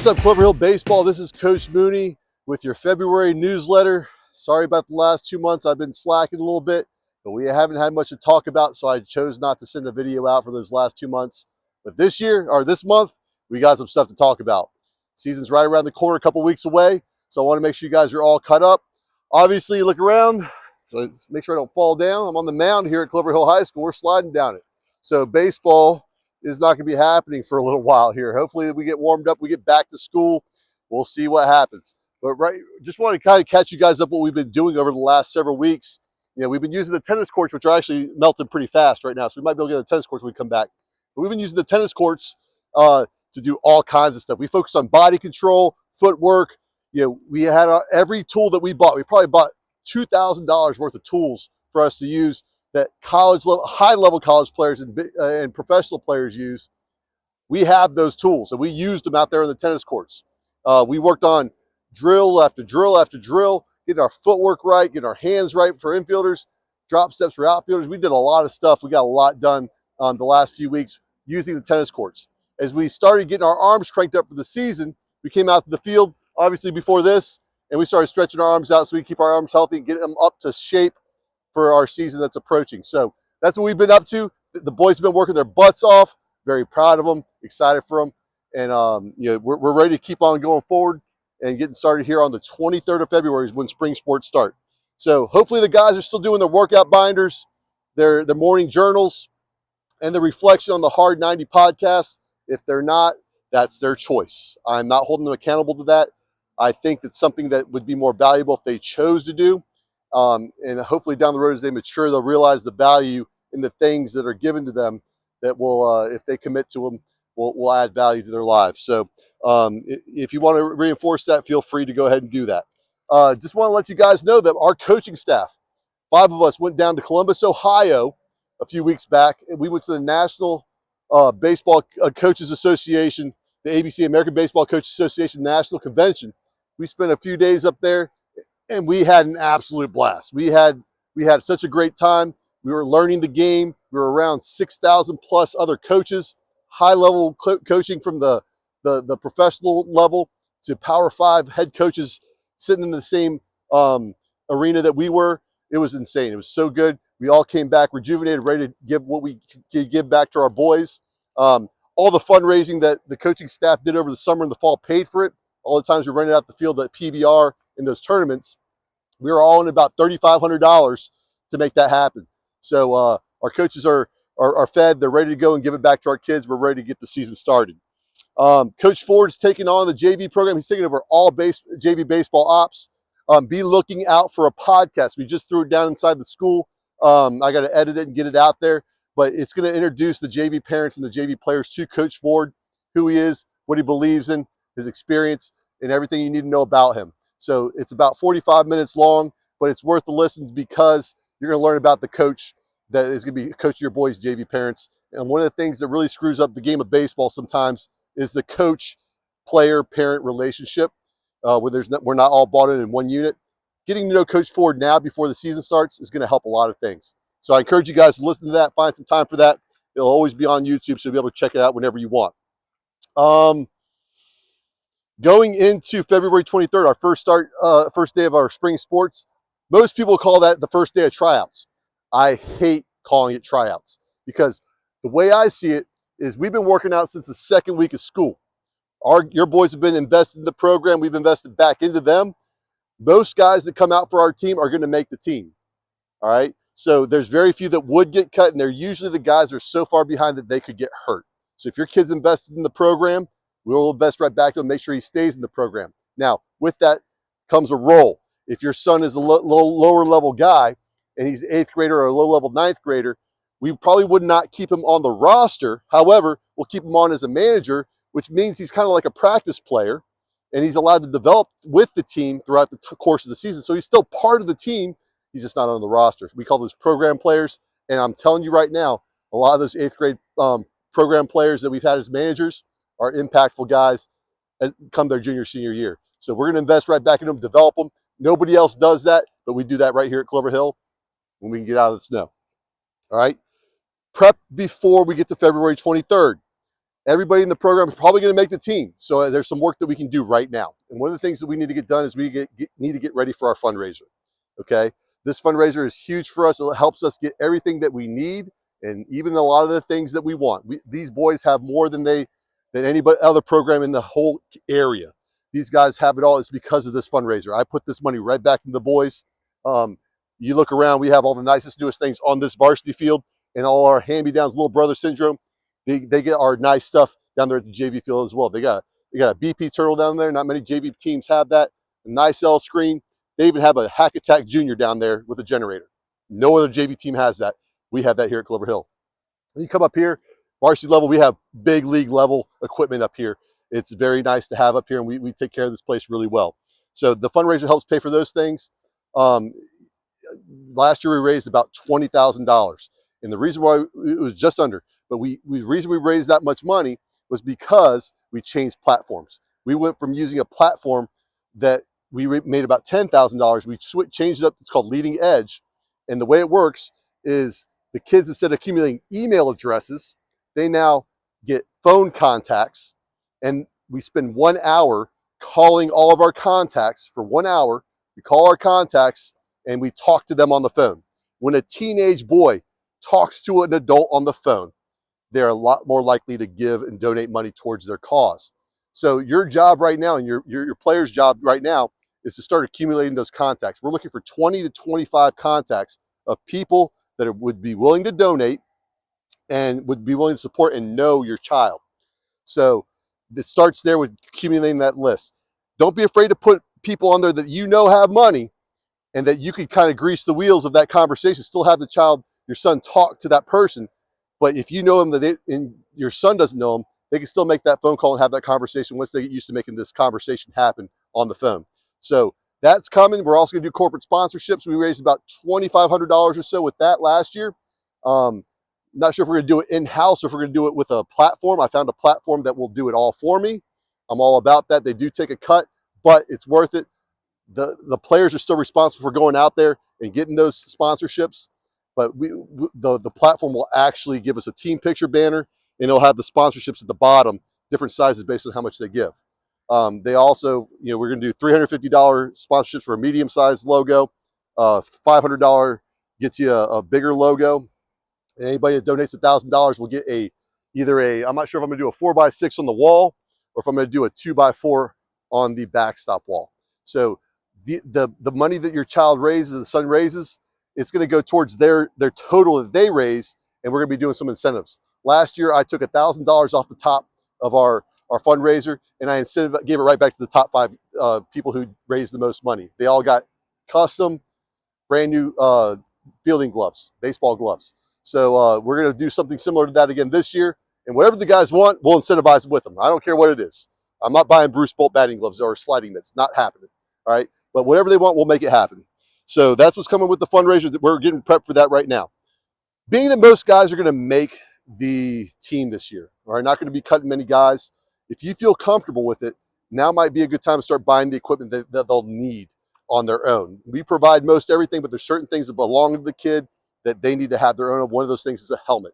What's up, Clover Hill Baseball? This is Coach Mooney with your February newsletter. Sorry about the last 2 months. I've been slacking a little bit, but we haven't had much to talk about, so I chose not to send a video out for those last 2 months. But this month, we got some stuff to talk about. Season's right around the corner, a couple weeks away, so I want to make sure you guys are all cut up. Obviously, look around, so make sure I don't fall down. I'm on the mound here at Clover Hill High School. We're sliding down it. So baseball is not going to be happening for a little while here. Hopefully we get warmed up, we get back to school. We'll see what happens. But just want to kind of catch you guys up what we've been doing over the last several weeks. You know, we've been using the tennis courts, which are actually melting pretty fast right now. So we might be able to get the tennis courts when we come back. But we've been using the tennis courts to do all kinds of stuff. We focus on body control, footwork. You know, we had every tool that we bought. We probably bought $2,000 worth of tools for us to use that high-level college players and professional players use. We have those tools, and we used them out there in the tennis courts. We worked on drill after drill after drill, getting our footwork right, getting our hands right for infielders, drop steps for outfielders. We did a lot of stuff. We got a lot done the last few weeks using the tennis courts. As we started getting our arms cranked up for the season, we came out to the field, obviously before this, and we started stretching our arms out so we keep our arms healthy and get them up to shape for our season that's approaching. So that's what we've been up to. The boys have been working their butts off. Very proud of them, excited for them. And you know, we're ready to keep on going forward and getting started here on the 23rd of February is when spring sports start. So hopefully the guys are still doing their workout binders, their morning journals, and the reflection on the Hard 90 podcast. If they're not, that's their choice. I'm not holding them accountable to that. I think that's something that would be more valuable if they chose to do. And hopefully down the road as they mature, they'll realize the value in the things that are given to them that will, if they commit to them, will add value to their lives. So if you want to reinforce that, feel free to go ahead and do that. Just want to let you guys know that our coaching staff, 5 of us went down to Columbus, Ohio a few weeks back. And we went to the National Baseball Coaches Association, the ABC, American Baseball Coaches Association National Convention. We spent a few days up there, and we had an absolute blast. We had such a great time. We were learning the game. We were around 6,000 plus other coaches, high-level coaching from the professional level to Power 5 head coaches sitting in the same arena that we were. It was insane. It was so good. We all came back rejuvenated, ready to give what we could give back to our boys. All the fundraising that the coaching staff did over the summer and the fall paid for it. All the times we rented out the field at PBR in those tournaments, we were all in about $3,500 to make that happen. So our coaches are fed. They're ready to go and give it back to our kids. We're ready to get the season started. Coach Ford's taking on the JV program. He's taking over all JV baseball ops. Be looking out for a podcast. We just threw it down inside the school. I got to edit it and get it out there. But it's going to introduce the JV parents and the JV players to Coach Ford, who he is, what he believes in, his experience, and everything you need to know about him. So it's about 45 minutes long, but it's worth the listen because you're going to learn about the coach that is going to be coaching your boys' JV parents. And one of the things that really screws up the game of baseball sometimes is the coach-player-parent relationship, where we're not all bought in one unit. Getting to know Coach Ford now before the season starts is going to help a lot of things. So I encourage you guys to listen to that, find some time for that. It'll always be on YouTube, so you'll be able to check it out whenever you want. Going into February 23rd, our first day of our spring sports, most people call that the first day of tryouts. I hate calling it tryouts because the way I see it is we've been working out since the second week of school. Your boys have been invested in the program. We've invested back into them. Most guys that come out for our team are going to make the team. All right. So there's very few that would get cut, and they're usually the guys that are so far behind that they could get hurt. So if your kid's invested in the program, we'll invest right back to him, make sure he stays in the program. Now, with that comes a role. If your son is a lower level guy and he's an 8th grader or a low level 9th grader, we probably would not keep him on the roster. However, we'll keep him on as a manager, which means he's kind of like a practice player, and he's allowed to develop with the team throughout the course of the season. So he's still part of the team. He's just not on the roster. We call those program players. And I'm telling you right now, a lot of those 8th grade program players that we've had as managers are impactful guys come their junior, senior year. So we're going to invest right back in them, develop them. Nobody else does that, but we do that right here at Clover Hill when we can get out of the snow. All right. Prep before we get to February 23rd. Everybody in the program is probably going to make the team. So there's some work that we can do right now. And one of the things that we need to get done is we need to get ready for our fundraiser. Okay. This fundraiser is huge for us. It helps us get everything that we need and even a lot of the things that we want. These boys have more than any other program in the whole area. These guys have it all. It's because of this fundraiser. I put this money right back into the boys. You look around, we have all the nicest, newest things on this varsity field and all our hand-me-downs, little brother syndrome. They get our nice stuff down there at the JV field as well. They got a BP turtle down there. Not many JV teams have that. A nice L screen. They even have a Hack Attack Junior down there with a generator. No other JV team has that. We have that here at Clover Hill. You come up here, varsity level, we have big league level equipment up here. It's very nice to have up here, and we take care of this place really well. So the fundraiser helps pay for those things. Last year we raised about $20,000. And the reason why it was just under, but the reason we raised that much money was because we changed platforms. We went from using a platform that we made about $10,000. We changed it up. It's called Leading Edge. And the way it works is the kids, instead of accumulating email addresses, they now get phone contacts. And we spend 1 hour calling all of our contacts for 1 hour. We call our contacts and we talk to them on the phone. When a teenage boy talks to an adult on the phone, they're a lot more likely to give and donate money towards their cause. So your job right now, and your player's job right now, is to start accumulating those contacts. We're looking for 20 to 25 contacts of people that would be willing to donate and would be willing to support and know your child. So it starts there with accumulating that list. Don't be afraid to put people on there that you know have money and that you could kind of grease the wheels of that conversation, still have the child, your son, talk to that person. But if you know them and your son doesn't know them, they can still make that phone call and have that conversation once they get used to making this conversation happen on the phone. So that's coming. We're also going to do corporate sponsorships. We raised about $2,500 or so with that last year. Not sure if we're going to do it in-house or if we're going to do it with a platform. I found a platform that will do it all for me. I'm all about that. They do take a cut, but it's worth it. The players are still responsible for going out there and getting those sponsorships. But the platform will actually give us a team picture banner, and it'll have the sponsorships at the bottom, different sizes based on how much they give. They also, we're going to do $350 sponsorships for a medium-sized logo. $500 gets you a bigger logo. And anybody that donates $1,000 will get I'm not sure if I'm going to do a 4x6 on the wall or if I'm going to do a 2x4 on the backstop wall. So the money that your child raises, the son raises, it's going to go towards their total that they raise, and we're going to be doing some incentives. Last year, I took $1,000 off the top of our fundraiser, and I gave it right back to the top 5 people who raised the most money. They all got custom, brand new fielding gloves, baseball gloves. So we're going to do something similar to that again this year, and whatever the guys want, we'll incentivize with them. I don't care what it is. I'm not buying Bruce Bolt batting gloves or sliding mitts. Not happening. All right, but whatever they want, we'll make it happen. So that's what's coming with the fundraiser. We're getting prepped for that right now. Being that most guys are going to make the team this year, all right, not going to be cutting many guys. If you feel comfortable with it, now might be a good time to start buying the equipment that they'll need on their own. We provide most everything, but there's certain things that belong to the kid that they need to have their own. One of those things is a helmet.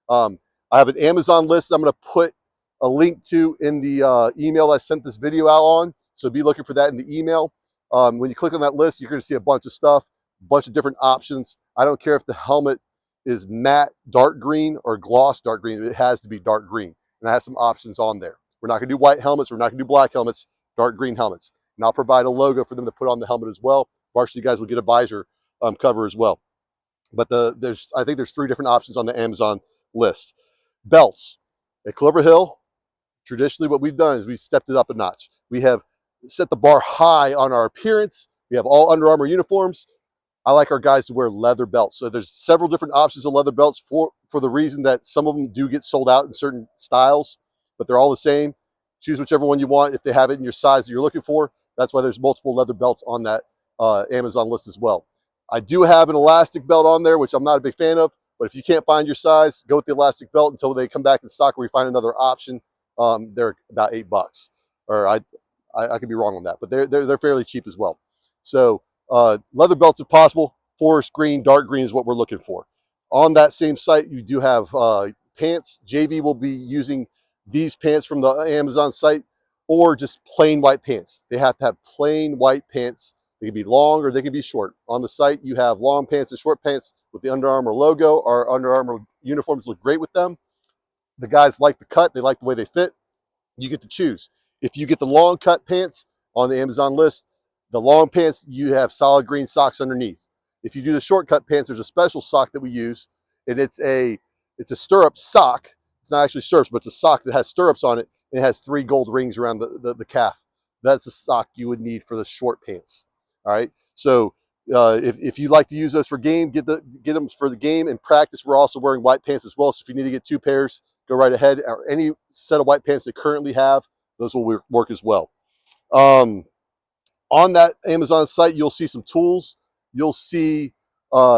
I have an Amazon list I'm going to put a link to in the email I sent this video out on. So be looking for that in the email. When you click on that list, you're going to see a bunch of stuff, a bunch of different options. I don't care if the helmet is matte dark green or gloss dark green. It has to be dark green. And I have some options on there. We're not going to do white helmets. We're not going to do black helmets, dark green helmets. And I'll provide a logo for them to put on the helmet as well. Varsity guys will get a visor cover as well. But I think there's 3 different options on the Amazon list. Belts. At Clover Hill, traditionally what we've done is we've stepped it up a notch. We have set the bar high on our appearance. We have all Under Armour uniforms. I like our guys to wear leather belts. So there's several different options of leather belts for the reason that some of them do get sold out in certain styles, but they're all the same. Choose whichever one you want if they have it in your size that you're looking for. That's why there's multiple leather belts on that Amazon list as well. I do have an elastic belt on there, which I'm not a big fan of, but if you can't find your size, go with the elastic belt until they come back in stock or we find another option. They're about $8, or I could be wrong on that, but they're fairly cheap as well. So leather belts if possible. Forest green, dark green is what we're looking for. On that same site, you do have pants. JV will be using these pants from the Amazon site or just plain white pants. They have to have plain white pants. They can be long or they can be short. On the site, you have long pants and short pants with the Under Armour logo. Our Under Armour uniforms look great with them. The guys like the cut. They like the way they fit. You get to choose. If you get the long cut pants on the Amazon list, the long pants, you have solid green socks underneath. If you do the short cut pants, there's a special sock that we use, and it's a stirrup sock. It's not actually stirrups, but it's a sock that has stirrups on it, and it has 3 gold rings around the calf. That's the sock you would need for the short pants. All right. So if you like to use those for game, get them for the game and practice. We're also wearing white pants as well. So if you need to get 2 pairs, go right ahead. Or any set of white pants they currently have, those will work as well. On that Amazon site, you'll see some tools. You'll see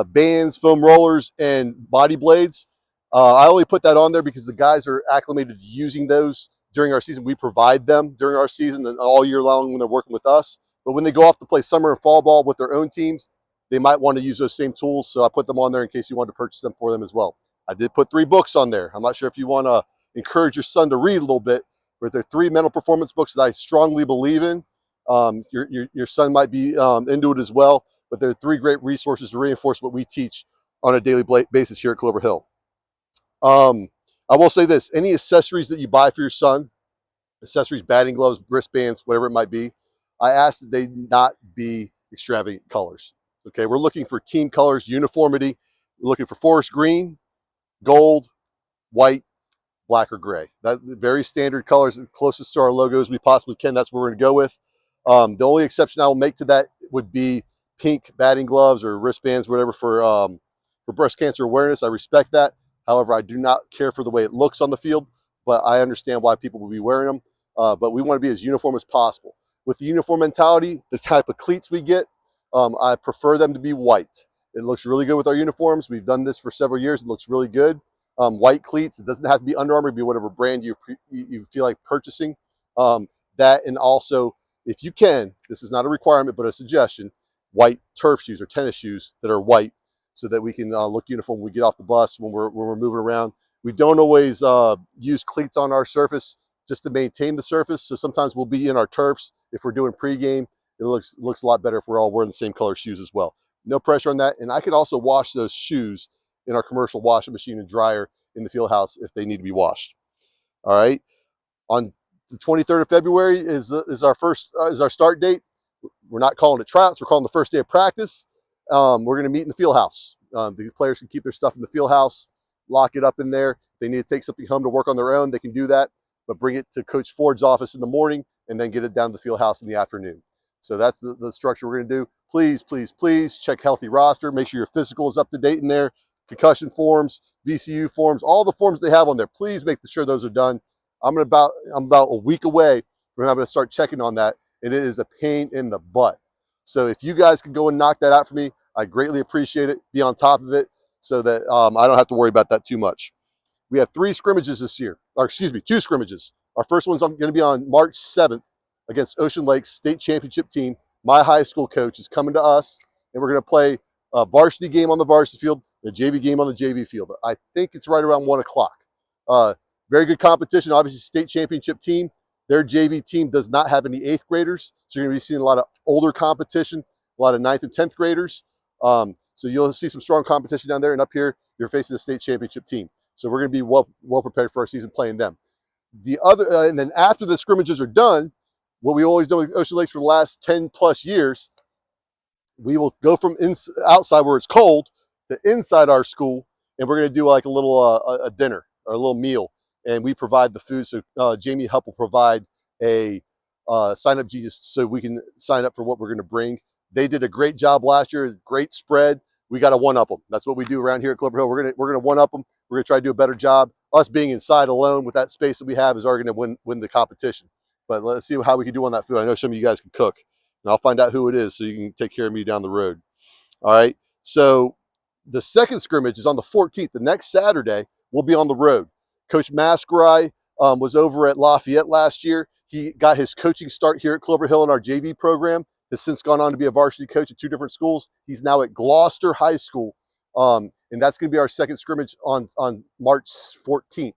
bands, foam rollers, and body blades. I only put that on there because the guys are acclimated to using those during our season. We provide them during our season and all year long when they're working with us. But when they go off to play summer and fall ball with their own teams, they might want to use those same tools. So I put them on there in case you want to purchase them for them as well. I did put 3 books on there. I'm not sure if you want to encourage your son to read a little bit, but they're 3 mental performance books that I strongly believe in. Your son might be into it as well, but they're 3 great resources to reinforce what we teach on a daily basis here at Clover Hill. I will say this, any accessories that you buy for your son, accessories, batting gloves, wristbands, whatever it might be, I ask that they not be extravagant colors. Okay, we're looking for team colors, uniformity. We're looking for forest green, gold, white, black, or gray. That very standard colors, closest to our logos we possibly can. That's what we're going to go with. The only exception I will make to that would be pink batting gloves or wristbands, whatever, for breast cancer awareness. I respect that. However, I do not care for the way it looks on the field, but I understand why people will be wearing them. But we want to be as uniform as possible. With the uniform mentality, the type of cleats we get, I prefer them to be white. It looks really good with our uniforms. We've done this for several years. It looks really good. White cleats. It doesn't have to be Under Armour. It can be whatever brand you feel like purchasing. That, and also, if you can, this is not a requirement, but a suggestion, white turf shoes or tennis shoes that are white so that we can look uniform when we get off the bus, when we're moving around. We don't always use cleats on our surface just to maintain the surface. So sometimes we'll be in our turfs. If we're doing pregame, it looks a lot better if we're all wearing the same color shoes as well. No pressure on that. And I could also wash those shoes in our commercial washing machine and dryer in the field house if they need to be washed. All right. On the 23rd of February is our start date. We're not calling it tryouts. We're calling the first day of practice. We're going to meet in the field house. The players can keep their stuff in the field house, lock it up in there. If they need to take something home to work on their own, they can do that, but bring it to Coach Ford's office in the morning and then get it down to the field house in the afternoon. So that's the structure we're going to do. Please, please, please check Healthy Roster. Make sure your physical is up to date in there. Concussion forms, VCU forms, all the forms they have on there. Please make sure those are done. I'm about a week away from having to start checking on that, and it is a pain in the butt. So if you guys can go and knock that out for me, I greatly appreciate it. Be on top of it so that I don't have to worry about that too much. We have 3 scrimmages this year, or excuse me, 2 scrimmages. Our first one's going to be on March 7th against Ocean Lakes State Championship team. My high school coach is coming to us, and we're going to play a varsity game on the varsity field, a JV game on the JV field. I think it's right around 1 o'clock. Very good competition. Obviously, state championship team. Their JV team does not have any 8th graders, so you're going to be seeing a lot of older competition, a lot of 9th and 10th graders. So you'll see some strong competition down there, and up here, you're facing the state championship team. So we're going to be well prepared for our season playing them. The other, and then after the scrimmages are done, what we always done with Ocean Lakes for the last 10 plus years, we will go from outside where it's cold to inside our school, and we're going to do like a little a dinner or a little meal, and we provide the food. So Jamie Hupp will provide a sign up genius so we can sign up for what we're going to bring. They did a great job last year, great spread. We got to one-up them. That's what we do around here at Clover Hill. We're gonna one-up them. We're gonna try to do a better job. Us being inside alone with that space that we have is already gonna win the competition. But let's see how we can do on that food. I know some of you guys can cook, and I'll find out who it is so you can take care of me down the road. All right. So the second scrimmage is on the 14th. The next Saturday, we'll be on the road. Coach Mascarai was over at Lafayette last year. He got his coaching start here at Clover Hill in our JV program. Has since gone on to be a varsity coach at 2 different schools. He's now at Gloucester High School, and that's going to be our second scrimmage on March 14th.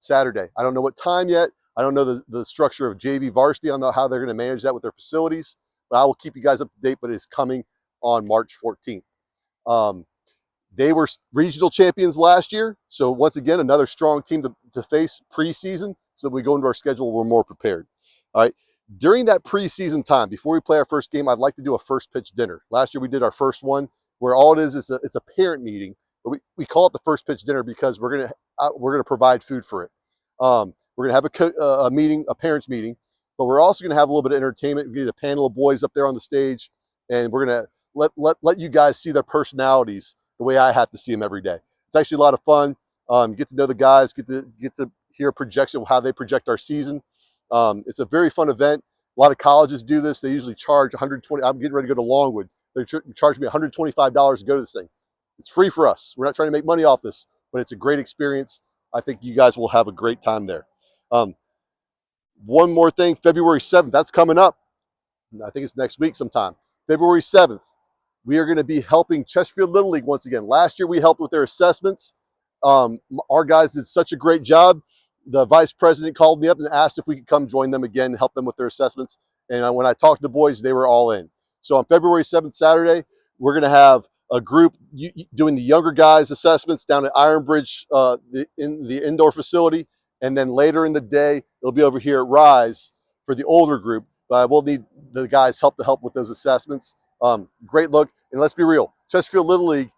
Saturday. I don't know what time yet. I don't know the structure of JV varsity. I don't know how they're going to manage that with their facilities, but I will keep you guys up to date, but it's coming on March 14th. They were regional champions last year. So once again, another strong team to face preseason. So that we go into our schedule, we're more prepared. All right. During that preseason time, before we play our first game, I'd like to do a first pitch dinner. Last year we did our first one where all it is it's a parent meeting, but we call it the first pitch dinner because we're gonna provide food for it. We're gonna have a meeting, a parents meeting, but we're also gonna have a little bit of entertainment. We get a panel of boys up there on the stage, and we're gonna let you guys see their personalities the way I have to see them every day. It's actually a lot of fun. Get to know the guys, get to hear a projection of how they project our season. It's a very fun event. A lot of colleges do this. They usually charge $120. I'm getting ready to go to Longwood. They charge me $125 to go to this thing. It's free for us. We're not trying to make money off this, but it's a great experience. I think you guys will have a great time there. One more thing, February 7th, that's coming up. I think it's next week sometime. February 7th, we are going to be helping Chesterfield Little League once again. Last year we helped with their assessments. Our guys did such a great job. The vice president called me up and asked if we could come join them again and help them with their assessments. And when I talked to the boys, they were all in. So on February 7th, Saturday, we're going to have a group doing the younger guys' assessments down at Ironbridge in the indoor facility. And then later in the day, it'll be over here at Rise for the older group. We'll need the guys' help with those assessments. Great look. And let's be real, Chesterfield Little League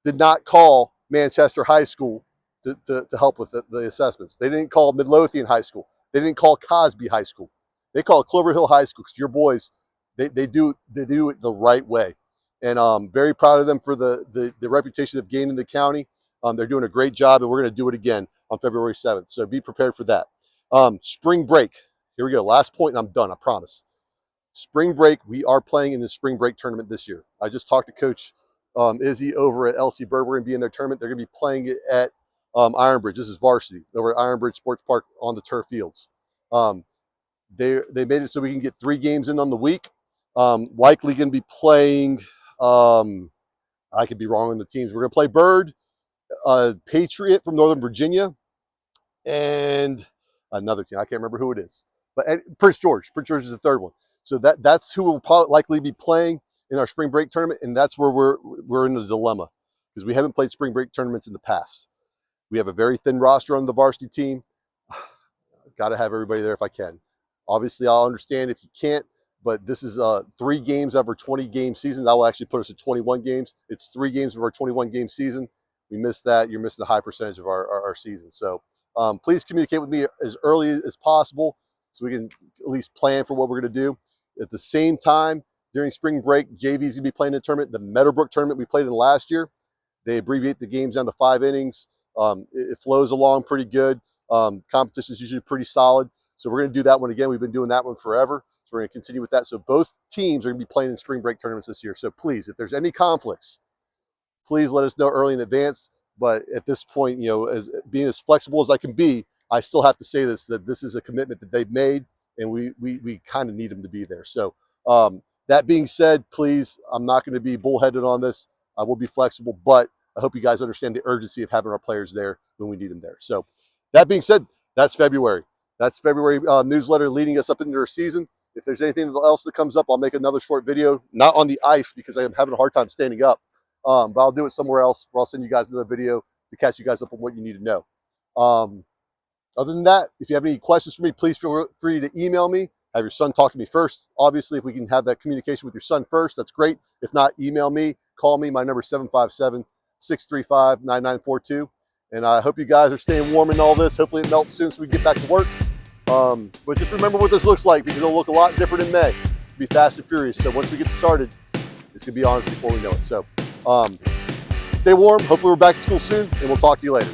did not call Manchester High School to help with the assessments. They didn't call Midlothian High School. They didn't call Cosby High School. They called Clover Hill High School because your boys, they do it the right way. And I'm very proud of them for the reputation they've gained in the county. They're doing a great job, and we're going to do it again on February 7th. So be prepared for that. Spring break. Here we go. Last point, and I'm done, I promise. Spring break, we are playing in the spring break tournament this year. I just talked to Coach Izzy over at LC Bird. We're going to be in their tournament. They're going to be playing it at Ironbridge. This is varsity over at Ironbridge Sports Park on the turf fields. They made it so we can get 3 games in on the week. Likely going to be playing, I could be wrong on the teams. We're going to play Bird, Patriot from Northern Virginia, and another team. I can't remember who it is. But Prince George. Prince George is the third one. So that's who we'll probably likely be playing in our spring break tournament, and that's where we're in a dilemma because we haven't played spring break tournaments in the past. We have a very thin roster on the varsity team. Got to have everybody there if I can. Obviously, I'll understand if you can't, but this is 3 games over 20 game season. That will actually put us at 21 games. It's 3 games of our 21 game season. We missed that. You're missing a high percentage of our season. So please communicate with me as early as possible so we can at least plan for what we're going to do. At the same time, during spring break, JV is going to be playing a tournament. The Meadowbrook tournament we played in last year, they abbreviate the games down to 5 innings. It flows along pretty good. Competition is usually pretty solid. So we're going to do that one again. We've been doing that one forever. So we're going to continue with that. So both teams are going to be playing in spring break tournaments this year. So please, if there's any conflicts, please let us know early in advance. But at this point, as being as flexible as I can be, I still have to say that this is a commitment that they've made, and we kind of need them to be there. So that being said, please, I'm not going to be bullheaded on this. I will be flexible, but I hope you guys understand the urgency of having our players there when we need them there. So that being said, that's February. That's February newsletter leading us up into our season. If there's anything else that comes up, I'll make another short video, not on the ice because I am having a hard time standing up, but I'll do it somewhere else where I'll send you guys another video to catch you guys up on what you need to know. Other than that, if you have any questions for me, please feel free to email me. Have your son talk to me first. Obviously, if we can have that communication with your son first, that's great. If not, email me, call me. My number is 757-635-9942. And I hope you guys are staying warm in all this. Hopefully it melts soon so we can get back to work. But just remember what this looks like because it'll look a lot different in May. It'll be fast and furious. So once we get started, it's going to be honest before we know it. So stay warm. Hopefully we're back to school soon, and we'll talk to you later.